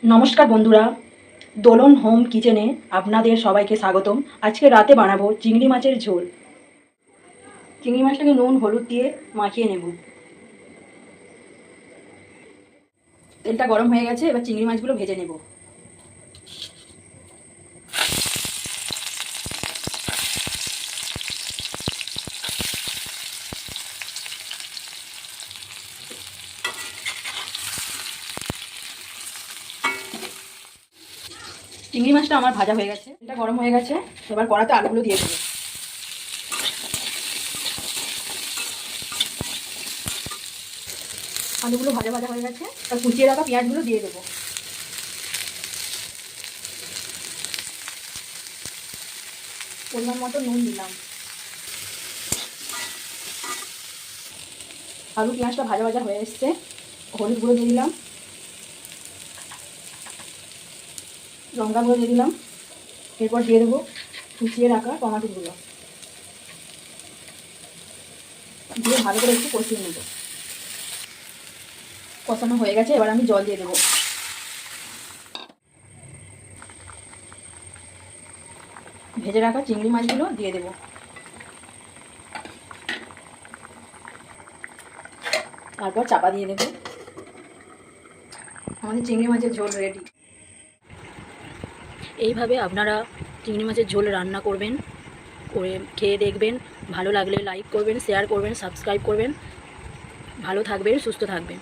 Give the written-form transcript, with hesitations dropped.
নমস্কার বন্ধুরা, দোলন হোম কিচেনে আপনাদের সবাইকে স্বাগতম। আজকে রাতে বানাবো চিংড়ি মাছের ঝোল। চিংড়ি মাছটাকে নুন হলুদ দিয়ে মাখিয়ে নেব। তেলটা গরম হয়ে গেছে, এবার চিংড়ি মাছগুলো ভেজে নেব। চিংড়ি মাছটা আমার ভাজা হয়ে গেছে, এটা গরম হয়ে গেছে। এবার কড়াতে আলুগুলো দিয়ে দেবো। আলুগুলো ভাজা ভাজা হয়ে গেছে, আর কুচিয়ে রাখা পেঁয়াজগুলো দিয়ে দেবো। পরিমাণ মতো নুন দিলাম। আলু পেঁয়াজটা ভাজা ভাজা হয়ে এসছে, হলুদ গুঁড়ো দিয়ে দিলাম, লঙ্কা গুঁড়ো দিয়ে দিলাম। এরপর দিয়ে দেবো কুচিয়ে রাখা টমেটোগুলো, দিয়ে ভালো করে একটু কষিয়ে নেব। কষানো হয়ে গেছে, এবার আমি জল দিয়ে দেবো। ভেজে রাখা চিংড়ি মাছগুলো দিয়ে দেবো। তারপর চাপা দিয়ে দেবো। আমাদের চিংড়ি মাছের ঝোল রেডি। এইভাবে আপনারা চিংড়ি মাছের ঝোল রান্না করবেন, করে খেয়ে দেখবেন। ভালো লাগলে লাইক করবেন, শেয়ার করবেন, সাবস্ক্রাইব করবেন। ভালো থাকবেন, সুস্থ থাকবেন।